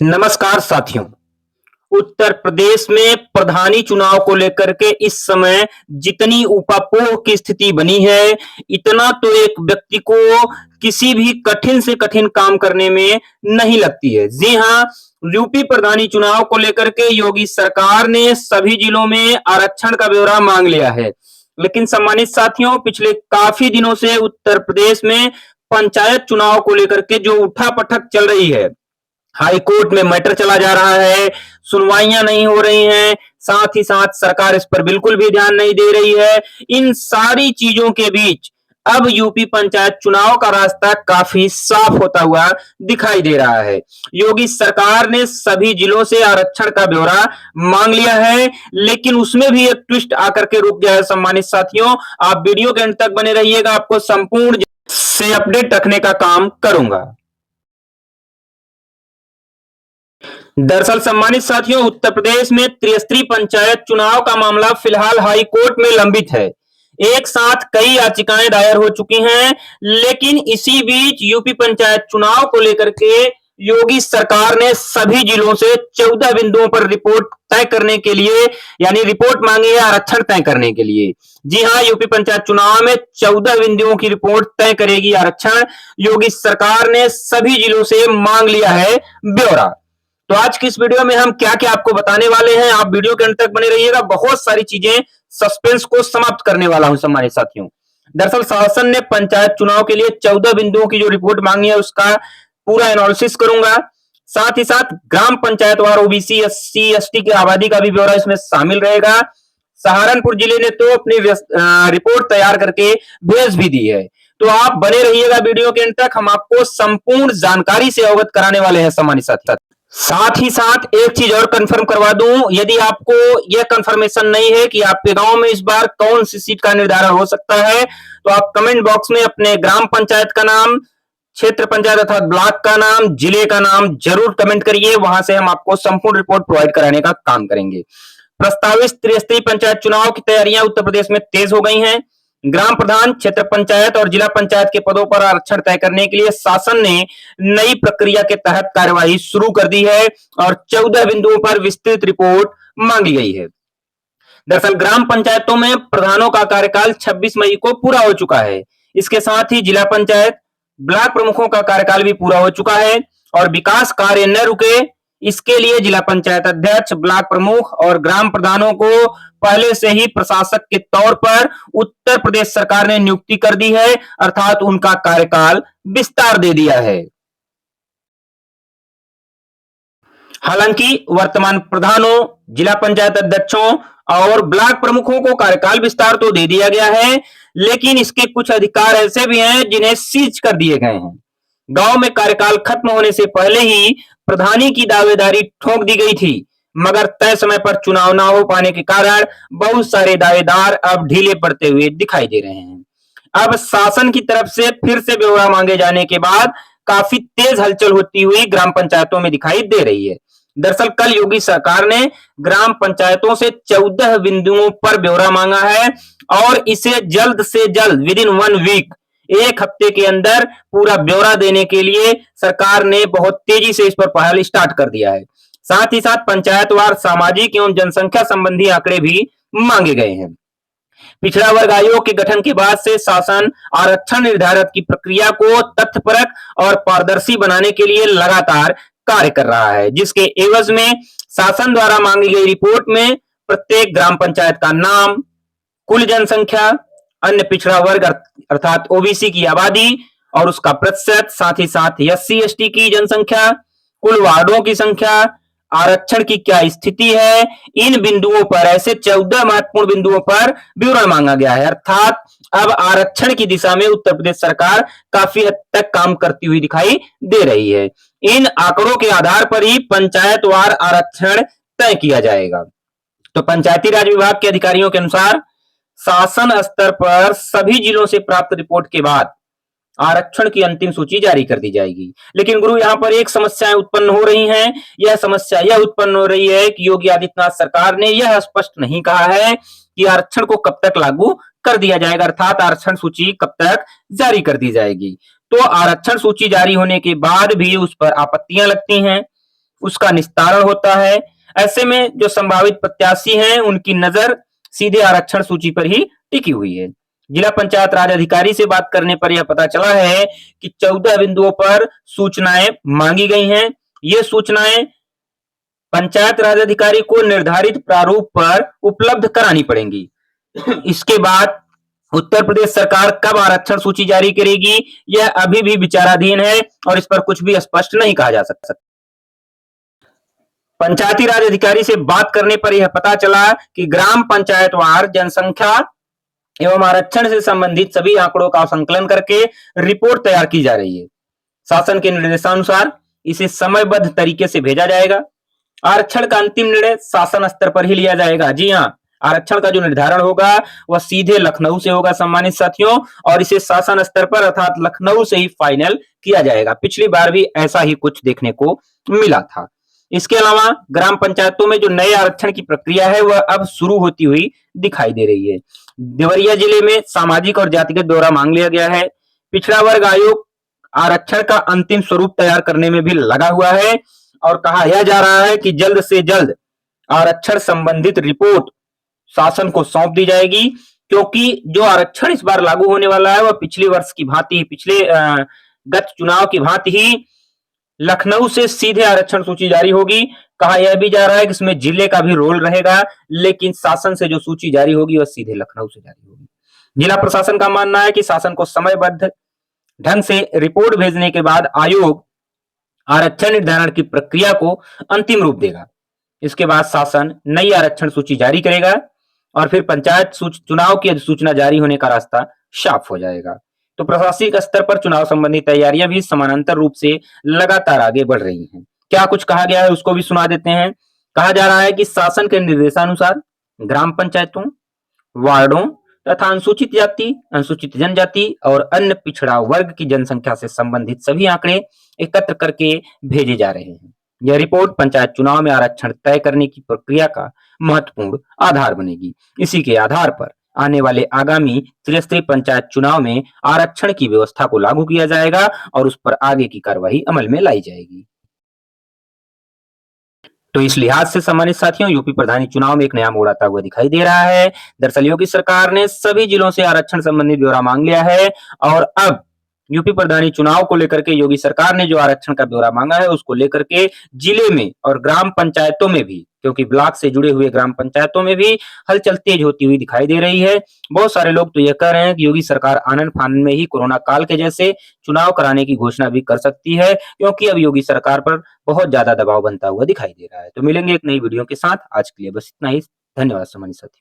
नमस्कार साथियों। उत्तर प्रदेश में प्रधानी चुनाव को लेकर के इस समय जितनी ऊपापोह की स्थिति बनी है, इतना तो एक व्यक्ति को किसी भी कठिन से कठिन काम करने में नहीं लगती है। जी हाँ, यूपी प्रधानी चुनाव को लेकर के योगी सरकार ने सभी जिलों में आरक्षण का ब्यौरा मांग लिया है। लेकिन सम्मानित साथियों, पिछले काफी दिनों से उत्तर प्रदेश में पंचायत चुनाव को लेकर के जो उठापटक चल रही है, हाई कोर्ट में मैटर चला जा रहा है, सुनवाइयां नहीं हो रही हैं, साथ ही साथ सरकार इस पर बिल्कुल भी ध्यान नहीं दे रही है। इन सारी चीजों के बीच अब यूपी पंचायत चुनाव का रास्ता काफी साफ होता हुआ दिखाई दे रहा है। योगी सरकार ने सभी जिलों से आरक्षण का ब्यौरा मांग लिया है, लेकिन उसमें भी एक ट्विस्ट आकर के रुक गया है। सम्मानित साथियों, आप वीडियो के अंत तक बने रहिएगा, आपको संपूर्ण से अपडेट रखने का काम करूंगा। दरअसल सम्मानित साथियों, उत्तर प्रदेश में त्रिस्तरीय पंचायत चुनाव का मामला फिलहाल हाई कोर्ट में लंबित है। एक साथ कई याचिकाएं दायर हो चुकी हैं, लेकिन इसी बीच यूपी पंचायत चुनाव को लेकर के योगी सरकार ने सभी जिलों से 14 बिंदुओं पर रिपोर्ट तय करने के लिए, यानी रिपोर्ट मांगी है आरक्षण तय करने के लिए। जी हां, यूपी पंचायत चुनाव में 14 बिंदुओं की रिपोर्ट तय करेगी आरक्षण। योगी सरकार ने सभी जिलों से मांग लिया है ब्यौरा। तो आज की इस वीडियो में हम क्या क्या आपको बताने वाले हैं, आप वीडियो के अंत तक बने रहिएगा। बहुत सारी चीजें, सस्पेंस को समाप्त करने वाला हूं सम्मानित साथियों। दरअसल शासन ने पंचायत चुनाव के लिए 14 बिंदुओं की जो रिपोर्ट मांगी है उसका पूरा एनालिसिस करूंगा। साथ ही साथ ग्राम पंचायतवार ओबीसी एससी एसटी की आबादी का भी ब्यौरा इसमें शामिल रहेगा। सहारनपुर जिले ने तो अपनी रिपोर्ट तैयार करके भेज भी दी है। तो आप बने रहिएगा वीडियो के अंत तक, हम आपको संपूर्ण जानकारी से अवगत कराने वाले हैं सम्मानित साथी। साथ ही साथ एक चीज और कंफर्म करवा दूं, यदि आपको यह कंफर्मेशन नहीं है कि आपके गांव में इस बार कौन सी सीट का निर्धारण हो सकता है, तो आप कमेंट बॉक्स में अपने ग्राम पंचायत का नाम, क्षेत्र पंचायत अर्थात ब्लॉक का नाम, जिले का नाम जरूर कमेंट करिए। वहां से हम आपको संपूर्ण रिपोर्ट प्रोवाइड कराने का काम करेंगे। प्रस्तावित त्रिस्तरीय पंचायत चुनाव की तैयारियां उत्तर प्रदेश में तेज हो गई हैं। ग्राम प्रधान, क्षेत्र पंचायत और जिला पंचायत के पदों पर आरक्षण तय करने के लिए शासन ने नई प्रक्रिया के तहत कार्यवाही शुरू कर दी है और 14 बिंदुओं पर विस्तृत रिपोर्ट मांगी गई है। दरअसल ग्राम पंचायतों में प्रधानों का कार्यकाल 26 मई को पूरा हो चुका है। इसके साथ ही जिला पंचायत, ब्लॉक प्रमुखों का कार्यकाल भी पूरा हो चुका है और विकास कार्य न रुके, इसके लिए जिला पंचायत अध्यक्ष, ब्लॉक प्रमुख और ग्राम प्रधानों को पहले से ही प्रशासक के तौर पर उत्तर प्रदेश सरकार ने नियुक्ति कर दी है, अर्थात उनका कार्यकाल विस्तार दे दिया है। हालांकि वर्तमान प्रधानों, जिला पंचायत अध्यक्षों और ब्लॉक प्रमुखों को कार्यकाल विस्तार तो दे दिया गया है, लेकिन इसके कुछ अधिकार ऐसे भी हैं जिन्हें सीज कर दिए गए हैं। गांव में कार्यकाल खत्म होने से पहले ही प्रधानी की दावेदारी ठोक दी गई थी, मगर तय समय पर चुनाव न हो पाने के कारण बहुत सारे दावेदार अब ढीले पड़ते हुए दिखाई दे रहे हैं। अब शासन की तरफ से फिर से ब्यौरा मांगे जाने के बाद काफी तेज हलचल होती हुई ग्राम पंचायतों में दिखाई दे रही है। दरअसल कल योगी सरकार ने ग्राम पंचायतों से 14 बिंदुओं पर ब्यौरा मांगा है और इसे जल्द से जल्द विद इन 1 वीक, एक हफ्ते के अंदर पूरा ब्यौरा देने के लिए सरकार ने बहुत तेजी से इस पर पहल स्टार्ट कर दिया है। साथ ही साथ पंचायतवार सामाजिक एवं जनसंख्या संबंधी आंकड़े भी मांगे गए हैं। पिछड़ा वर्ग आयोग के गठन के बाद से शासन आरक्षण निर्धारण की प्रक्रिया को तथ्यपरक और पारदर्शी बनाने के लिए लगातार कार्य कर रहा है, जिसके एवज में शासन द्वारा मांगी गई रिपोर्ट में प्रत्येक ग्राम पंचायत का नाम, कुल जनसंख्या, अन्य पिछड़ा वर्ग अर्थात ओबीसी की आबादी और उसका प्रतिशत, साथ ही साथ एससी एसटी की जनसंख्या, कुल वार्डों की संख्या, आरक्षण की क्या स्थिति है, इन बिंदुओं पर, ऐसे 14 महत्वपूर्ण बिंदुओं पर ब्यौरा मांगा गया है। अर्थात अब आरक्षण की दिशा में उत्तर प्रदेश सरकार काफी हद तक काम करती हुई दिखाई दे रही है। इन आंकड़ों के आधार पर ही पंचायतवार आरक्षण तय किया जाएगा। तो पंचायती राज विभाग के अधिकारियों के अनुसार शासन स्तर पर सभी जिलों से प्राप्त रिपोर्ट के बाद आरक्षण की अंतिम सूची जारी कर दी जाएगी। लेकिन गुरु, यहां पर एक समस्याएं उत्पन्न हो रही हैं। यह समस्या यह उत्पन्न हो रही है कि योगी आदित्यनाथ सरकार ने यह स्पष्ट नहीं कहा है कि आरक्षण को कब तक लागू कर दिया जाएगा, अर्थात आरक्षण सूची कब तक जारी कर दी जाएगी। तो आरक्षण सूची जारी होने के बाद भी उस पर आपत्तियां लगती हैं। उसका निस्तारण होता है। ऐसे में जो संभावित प्रत्याशी हैं उनकी नजर सीधे आरक्षण सूची पर ही टिकी हुई है। जिला पंचायत राज अधिकारी से बात करने पर यह पता चला है कि 14 बिंदुओं पर सूचनाएं मांगी गई हैं। ये सूचनाएं पंचायत राज अधिकारी को निर्धारित प्रारूप पर उपलब्ध करानी पड़ेंगी। इसके बाद उत्तर प्रदेश सरकार कब आरक्षण सूची जारी करेगी, यह अभी भी विचाराधीन है और इस पर कुछ भी स्पष्ट नहीं कहा जा सकता। पंचायती राज अधिकारी से बात करने पर यह पता चला कि ग्राम पंचायतवार जनसंख्या एवं आरक्षण से संबंधित सभी आंकड़ों का संकलन करके रिपोर्ट तैयार की जा रही है। शासन के निर्देशानुसार इसे समयबद्ध तरीके से भेजा जाएगा। आरक्षण का अंतिम निर्णय शासन स्तर पर ही लिया जाएगा। जी हाँ, आरक्षण का जो निर्धारण होगा वह सीधे लखनऊ से होगा सम्मानित साथियों, और इसे शासन स्तर पर अर्थात लखनऊ से ही फाइनल किया जाएगा। पिछली बार भी ऐसा ही कुछ देखने को मिला था। इसके अलावा ग्राम पंचायतों में जो नए आरक्षण की प्रक्रिया है वह अब शुरू होती हुई दिखाई दे रही है। देवरिया जिले में सामाजिक और जातिगत ब्यौरा मांग लिया गया है। पिछड़ा वर्ग आयोग आरक्षण का अंतिम स्वरूप तैयार करने में भी लगा हुआ है और कहा यह जा रहा है कि जल्द से जल्द आरक्षण संबंधित रिपोर्ट शासन को सौंप दी जाएगी, क्योंकि जो आरक्षण इस बार लागू होने वाला है वह पिछले वर्ष की भांति पिछले गत चुनाव की भांति ही लखनऊ से सीधे आरक्षण सूची जारी होगी। कहा यह भी जा रहा है कि इसमें जिले का भी रोल रहेगा, लेकिन शासन से जो सूची जारी होगी वह सीधे लखनऊ से जारी होगी। जिला प्रशासन का मानना है कि शासन को समयबद्ध ढंग से रिपोर्ट भेजने के बाद आयोग आरक्षण निर्धारण की प्रक्रिया को अंतिम रूप देगा। इसके बाद शासन नई आरक्षण सूची जारी करेगा और फिर पंचायत चुनाव की अधिसूचना जारी होने का रास्ता साफ हो जाएगा। तो प्रशासनिक स्तर पर चुनाव संबंधी तैयारियां भी समानांतर रूप से लगातार आगे बढ़ रही हैं। क्या कुछ कहा गया है उसको भी सुना देते हैं। कहा जा रहा है कि शासन के निर्देशानुसार ग्राम पंचायतों, वार्डों तथा अनुसूचित जाति, अनुसूचित जनजाति और अन्य पिछड़ा वर्ग की जनसंख्या से संबंधित सभी आंकड़े एकत्र करके भेजे जा रहे हैं। यह रिपोर्ट पंचायत चुनाव में आरक्षण तय करने की प्रक्रिया का महत्वपूर्ण आधार बनेगी। इसी के आधार पर आने वाले आगामी त्रिस्तरीय पंचायत चुनाव में आरक्षण की व्यवस्था को लागू किया जाएगा और उस पर आगे की कार्रवाई अमल में लाई जाएगी। तो इस लिहाज से सम्मानित साथियों, यूपी प्रधानी चुनाव में एक नया मोड़ आता हुआ दिखाई दे रहा है। दरअसल योगी सरकार ने सभी जिलों से आरक्षण संबंधी ब्यौरा मांग लिया है और अब यूपी प्रधानी चुनाव को लेकर के योगी सरकार ने जो आरक्षण का ब्यौरा मांगा है उसको लेकर के जिले में और ग्राम पंचायतों में भी, क्योंकि ब्लॉक से जुड़े हुए ग्राम पंचायतों में भी हलचल तेज होती हुई दिखाई दे रही है। बहुत सारे लोग तो यह कह रहे हैं कि योगी सरकार आनन फानन में ही कोरोना काल के जैसे चुनाव कराने की घोषणा भी कर सकती है, क्योंकि अब योगी सरकार पर बहुत ज्यादा दबाव बनता हुआ दिखाई दे रहा है। तो मिलेंगे एक नई वीडियो के साथ। आज के लिए बस इतना ही। धन्यवाद सम्मानित साथियों।